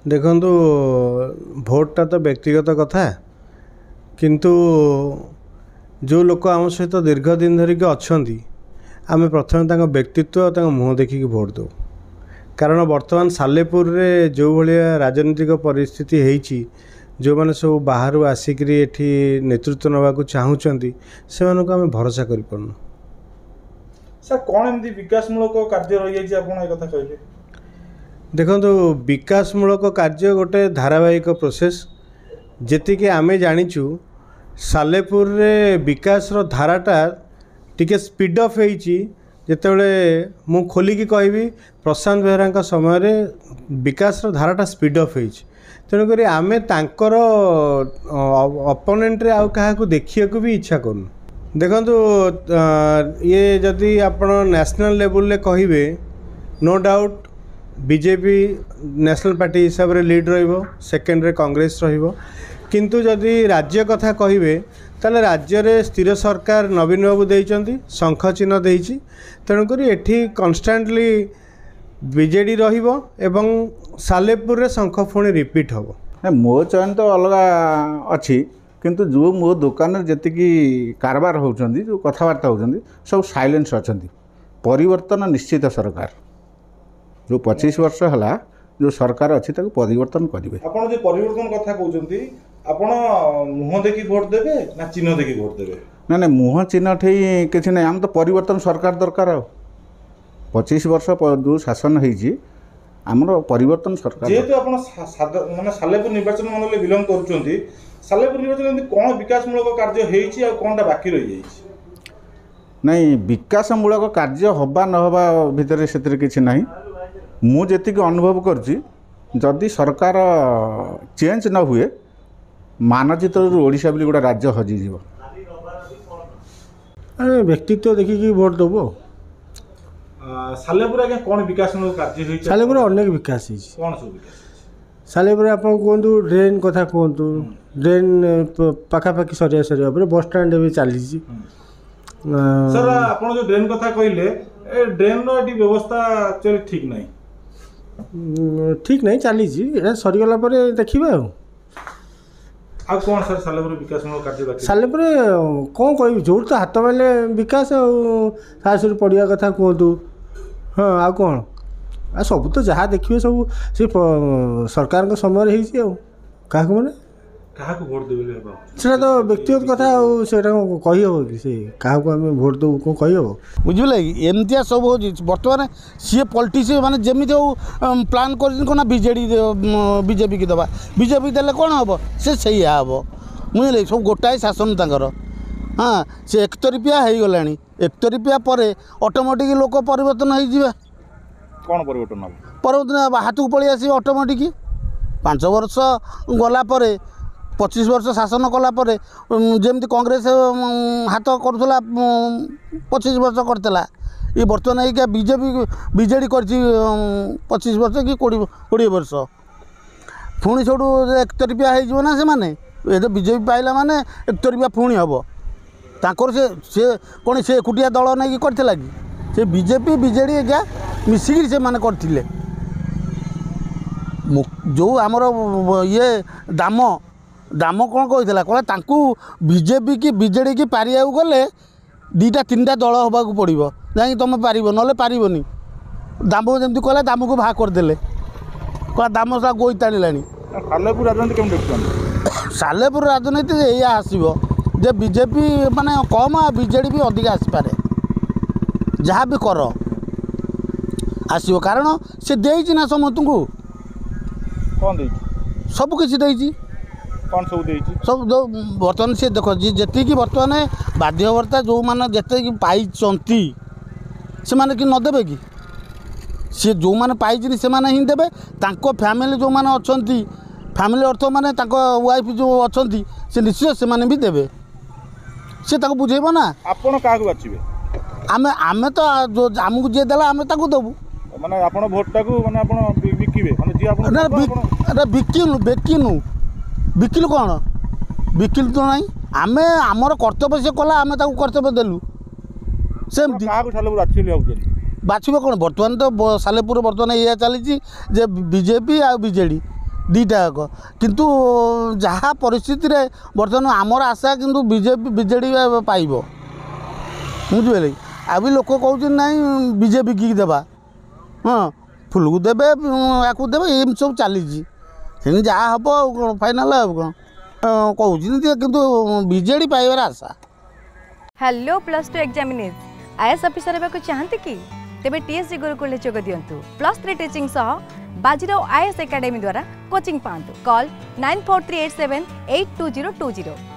देखंतु भोटटा तो व्यक्तिगत कथा किंतु जो लोक आम सहित दीर्घ दिन धरिक अच्छा आम प्रथम व्यक्तित्व और मुँह देखिक भोट दो कारण बर्तमान सालेपुर रे जो भाया राजनीतिक परिस्थिति होती जो मैंने सब बाहर आसिक एठी नेतृत्व नवाक चाहूँगी से आम भरोसा कर पारनु। सर कौन एमती विकासमूलक कार्य रही है देखो विकासमूलक कार्य गोटे धारावाहिक प्रोसेस जी आमे जानिचु सालेपुर रे विकास रो धाराटा टिके स्पीड अफ होईची जेतेबेले मु खोलिकी कहबी प्रशांत बेहरा समय रे विकास रो धाराटा स्पीड अफ होईची तेणुक आमे तांकर अपोनेंट रे आउ काहाकू देखिया को भी इच्छा करूँ। देखंतु ये जदि आपण नेशनल लेवल ले कहिबे no doubt BJP national party हिसाब रे लीड रहिबो सेकेंड रे कांग्रेस रहिबो किंतु जदि राज्य कथा कहिबे ताले राज्य रे स्थिर सरकार नवीन बाबू देइचंती शंख चिन्ह देइची तेणुक एठी कन्स्टांटली बीजेडी रहिबो एवं सालेपुर रे शंख पुणी रिपीट हबो। मो चयन तो अलग अच्छी किंतु जो मो दुकान जी कारबार होती जो कथबार्ता होती सब साइलेंस अच्छा परिवर्तन निश्चित सरकार जो 25 वर्ष है जो सरकार अच्छी परिवर्तन करेंगे। आपन जो परिवर्तन कथा कहते आपन मुह देखी भोट देबे ना चिन्ह देखी भोट देबे ना मुह चिन्ह ठेई किसी ना आम तो परिवर्तन सरकार दरकार 25 वर्ष जो शासन होती आमर परिवर्तन सरकार जेहेतु आप माने सालेपुर निर्वाचन मंडल बिलंग करुँच सालेपुर निर्वाचन कौन विकासमूलक कार्य होती कौन बाकी रही जाइए नहीं विकासमूलक कार्य हवा न हवा भितर से किसी ना मुझे अनुभव करदी सरकार चेंज न हुए मानचित्र ओडिशा भी गोटे राज्य हजिज व्यक्तित्व देखिकी भोट देव। सालेपुर आज्ञा कौन विकासमूलक कार्य होती सालेपुर अनेक विकास कौन सब विकास सालेपुर आप कहतु ड्रेन कथा कहतु ड्रेन पाखापाखि सरिया सरिया बस स्टाण्ड भी चली सर आप जो ड्रेन कथा कहले ड्रेन व्यवस्था एक्चुअली ठीक नहीं चली सरीगला देखा आ कौन सर सालेपुर विकासमूलक कार्य सालेपुर कौन कह जो तो हाथ मारे विकास आशुर पड़ा कथा कहतु हाँ आ कौन आ सब तो जहाँ देखिए सब से सरकार समय क्या मैंने क्या भोट देवे से तो व्यक्तिगत कथा कही हम कि से क्या भोट देव कौन कही हम बुझे एमती सब हो बर्तमान सी पॉलिटिक्स माने जमी प्लान कर बीजेपी की दबा बीजेपी देले कौन हम से सैया हम बुझे सब गोटाए शासन तंकर हाँ से एकतरफिया हो गला एकतरफिया पर ऑटोमेटिक लोक परिवर्तन हो कौन परिवर्तन परिवर्तन हाथ को पलि आस ऑटोमेटिक 5 वर्ष गला 25 वर्ष शासन कलापर जमी कांग्रेस हाथ करूला 25 वर्ष करता ये बर्तमान क्या बीजेडी कर 25 वर्ष कि 20 वर्ष पुणी सब एकतरफिया होना से माने ये तो बीजेपी पाइला माने एकतरफिया पुणी हम ताकर से कौन से एकुटिया दल नहीं करथिला कि से बीजेपी बीजेडी क्या मिसिकी से माने करथिले जो आमर ये दाम दाम कौन कहला कहला बीजेपी की बीजेडी की पारिया गले 2-3टा दल होगा पड़ो जाकि तुम पार ना पारनी दाम जमी कहला दाम को भाग करदे कह दाम सा गोई टाणिला सालेपुर राजनीति केम देखुं सालेपुर राजनीति या आसो जे बीजेपी माने कम आ बीजेडी भी अधिक आसपे जहाँ भी कर आसो कारण से देना समस्त को कौन दे सबकि कौन सब बर्तमान से देख जी बर्तमान बाध्यवर्ता जो मैंने जिते पाई से मैंने कि नदेवे कि सी जो मैंने पाई से मैंने ही देवे फैमिली जो मैंने अच्छा फैमिली अर्थ मैंने वाइफ जो अच्छा से निश्चय से मैंने भी देवे सी बुझेब ना आपण क्या बाछिबे आमे आमे तो जो आमको जी देला आमे ताकू देबू माने आपण भोट टाकू माने आपण बिकिबे माने जी आपण ना बिकिनु बिकिलु कौन बिकिलु तो नहीं आमे आमर कर्तव्य से कला आमे ताकू कर्तव्य देलु सेमती बाछिबे कौन बर्तमान तो सालेपुर बर्तमान या चली जे बीजेपी आ बीजेडी दुईटा जाक किंतु जहाँ परिस्थिति रे बर्तमान आमर आशा किंतु बीजेपी बीजेडी पाइब बुझे आ भी लोक कहते ना बीजेपी की देवा हाँ फुल को देवे या देवे ये सब चली जहाँ हम फाइनाल कौन कहते कि बीजेडी पाइबार आशा। हेलो +2 एग्जामिनीज आईएएस ऑफिसर होगा चाहते कि तेबे टीएससी गुरुकुल जोग दियंतु +3 टीचिंग सह बाजीराव आईएएस एकेडमी द्वारा कोचिंग पांतु कॉल 9438782020